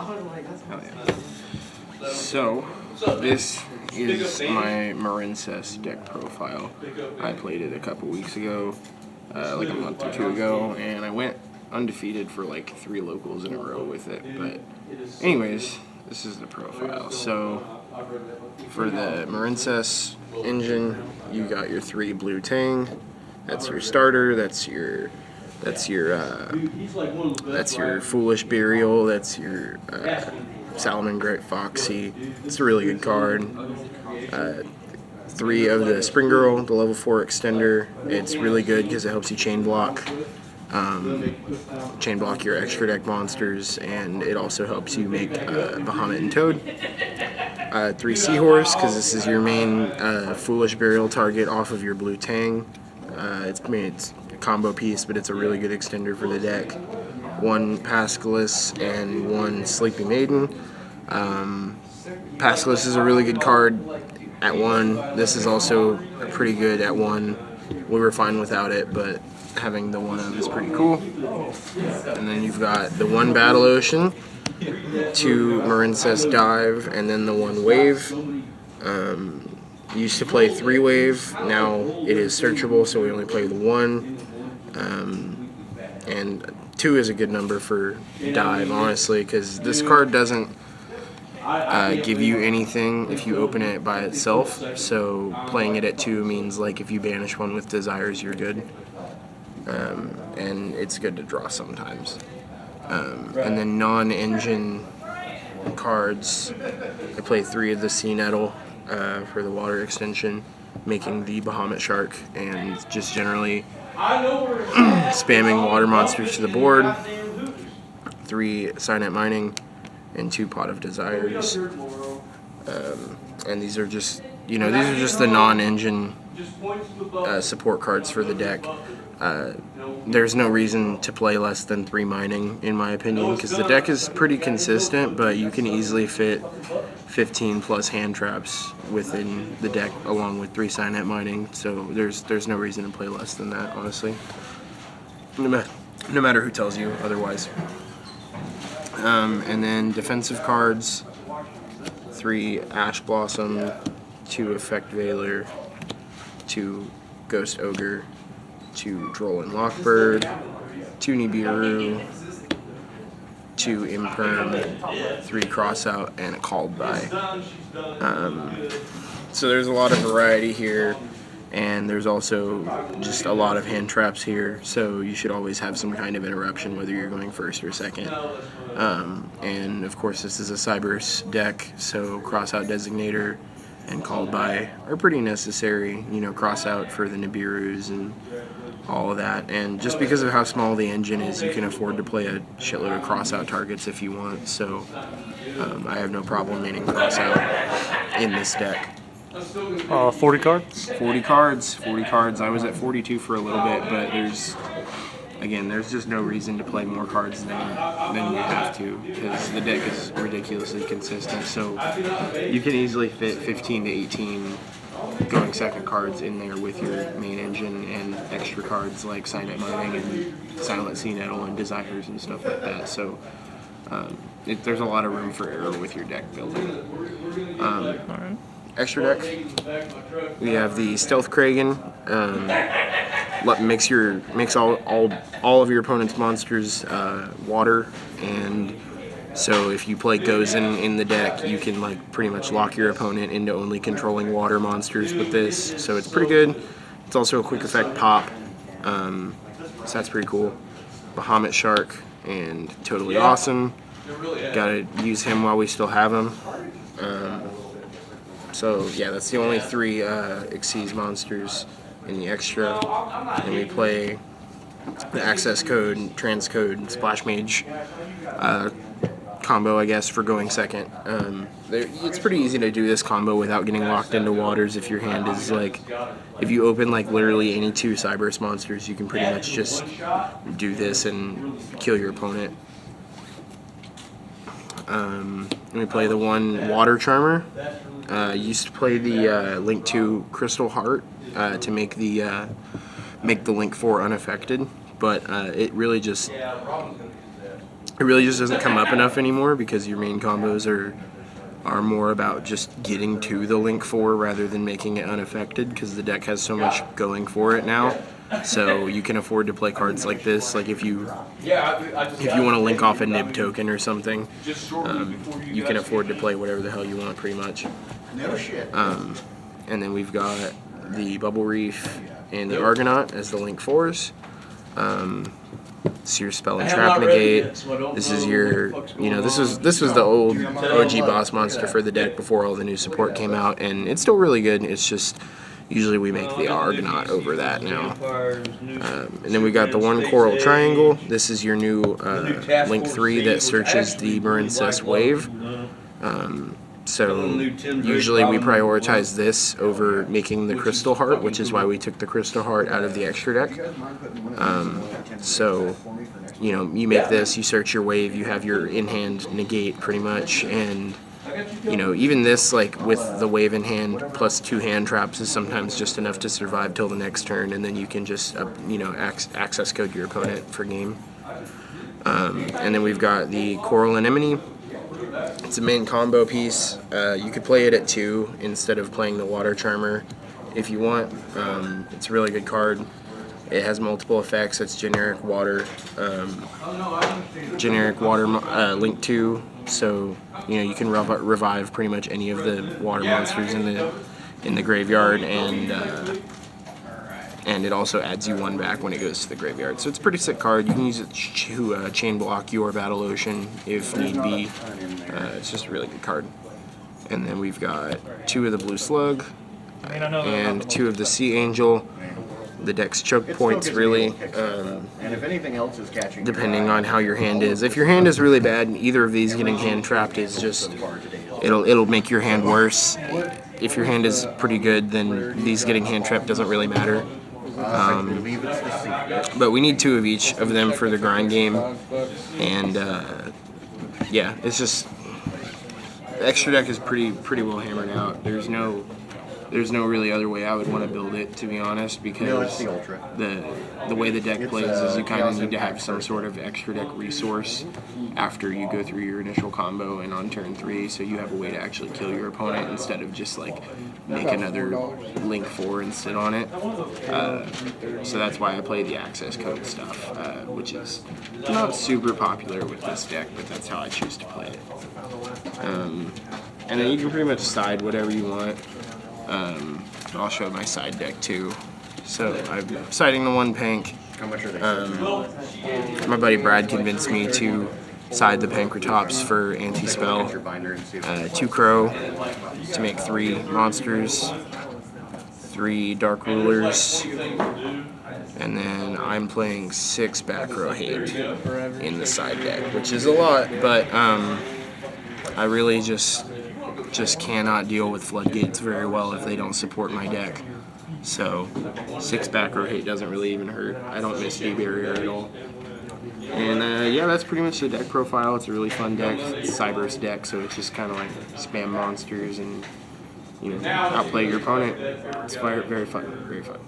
Hell yeah. So, this is my Marincess deck profile. I played it a couple weeks ago, like a month or two ago, and I went undefeated for like 3 locals in a row with it. But anyways, this is the profile. So, for the Marincess engine, you got your 3 blue Tang. That's your starter. That's your Foolish Burial. That's your Salamangreat Foxy. It's a really good card. 3 of the Spring Girl, the level 4 extender. It's really good because it helps you chain block your extra deck monsters, and it also helps you make Bahamut and Toad. 3 Seahorse, because this is your main Foolish Burial target off of your blue Tang. It's a combo piece, but it's a really good extender for the deck. 1 Pascalis and 1 Sleepy Maiden. Pascalis is a really good card at 1. This is also pretty good at 1. We were fine without it, but having the 1 of is pretty cool. And then you've got the 1 Battle Ocean, 2 Marincess Dive, and then the 1 Wave. Used to play 3 Wave, now it is searchable, so we only play the 1. And 2 is a good number for Dive, honestly, because this card doesn't give you anything if you open it by itself, so playing it at 2 means like if you banish 1 with Desires, you're good. And it's good to draw sometimes. And then non-engine cards, I play 3 of the Sea Nettle for the water extension, making the Bahamut Shark, and just generally spamming water monsters to the board. 3 Signet Mining and 2 Pot of Desires. And these are just, the non-engine support cards for the deck. There's no reason to play less than 3 mining, in my opinion, because the deck is pretty consistent, but you can easily fit 15 plus hand traps within the deck along with 3 Signet Mining, so there's no reason to play less than that, honestly. No matter who tells you otherwise. And then defensive cards, 3 Ash Blossom, 2 Effect Veiler, 2 Ghost Ogre, 2 Droll and Lockbird, 2 Nibiru, 2 Imperm, 3 Crossout, and a Called By. So there's a lot of variety here, and there's also just a lot of hand traps here, so you should always have some kind of interruption whether you're going first or second. And of course this is a Cybers deck, so Crossout Designator and Called By are pretty necessary, Crossout for the Nibirus and all of that. And just because of how small the engine is, you can afford to play a shitload of Crossout targets if you want, so I have no problem maining Crossout in this deck. 40 cards? 40 cards. 40 cards. I was at 42 for a little bit, but there's just no reason to play more cards than you have to, because the deck is ridiculously consistent, so you can easily fit 15 to 18 going second cards in there with your main engine and extra cards like Signet Mining and Silent Sea Nettle and Desires and stuff like that, so there's a lot of room for error with your deck building. Alright. Extra deck, we have the Stealth Kragan. Makes all of your opponent's monsters water, and so if you play Gozen in the deck, you can pretty much lock your opponent into only controlling water monsters with this, so it's pretty good. It's also a quick effect pop, so that's pretty cool. Bahamut Shark, and totally awesome. Gotta use him while we still have him. So yeah, that's the only 3 Xyz monsters in the extra. And we play the Access Code, Transcode, and Splash Mage combo, I guess, for going second. It's pretty easy to do this combo without getting locked into waters if your hand is if you open literally any 2 Cybers monsters, you can pretty much just do this and kill your opponent. We play the 1 Water Charmer. Used to play the Link 2 Crystal Heart to make the Link 4 unaffected, but it really just it really just doesn't come up enough anymore because your main combos are more about just getting to the Link 4 rather than making it unaffected, because the deck has so much going for it now. So you can afford to play cards like this. Like if you want to link off a nib token or something, you can afford to play whatever the hell you want pretty much. And then we've got the Bubble Reef and the Argonaut as the Link 4s. Seer Spell and Trap Negate. This is your, this was the old OG boss monster for the deck before all the new support came out, and it's still really good. It's just usually we make the Argonaut over that now. And then we got the one Coral Triangle. This is your new Link 3 that searches the Marincess wave. So usually we prioritize this over making the Crystal Heart, which is why we took the Crystal Heart out of the extra deck. So, you make this, you search your wave, you have your in-hand negate pretty much, and, even this, like, with the wave in hand plus 2 hand traps is sometimes just enough to survive till the next turn, and then you can just, access code your opponent for game. And then we've got the Coral Anemone. It's a main combo piece. You could play it at 2 instead of playing the Water Charmer if you want. It's a really good card. It has multiple effects. It's generic water Link 2. So you can revive pretty much any of the water monsters in the graveyard, and it also adds you 1 back when it goes to the graveyard. So it's a pretty sick card. You can use it to chain block your Battle Ocean if need be. It's just a really good card. And then we've got 2 of the Blue Slug and 2 of the Sea Angel. The deck's choke points really, depending on how your hand is. If your hand is really bad, either of these getting hand trapped is just, it'll make your hand worse. If your hand is pretty good, then these getting hand trapped doesn't really matter. But we need 2 of each of them for the grind game, and yeah, it's just, the extra deck is pretty well hammered out. There's no really other way I would want to build it, to be honest, because the way the deck plays is you kind of need to have some sort of extra deck resource after you go through your initial combo and on turn 3, so you have a way to actually kill your opponent instead of just like make another Link 4 and sit on it. So that's why I play the access code stuff, which is not super popular with this deck, but that's how I choose to play it. And then you can pretty much side whatever you want. I'll show my side deck too. So I'm siding the 1 Pank. How much are they? My buddy Brad convinced me to side the Pankratops for anti-spell. 2 Crow to make 3 monsters, 3 Dark Rulers, and then I'm playing 6 Back Row Hate in the side deck, which is a lot, but I really just cannot deal with Floodgates very well if they don't support my deck. So 6 Back Row Hate doesn't really even hurt. I don't miss D-Barrier at all. And yeah, that's pretty much the deck profile. It's a really fun deck. It's a Cyberse deck, so it's just kind of like spam monsters and outplay your opponent. It's very fun, very fun.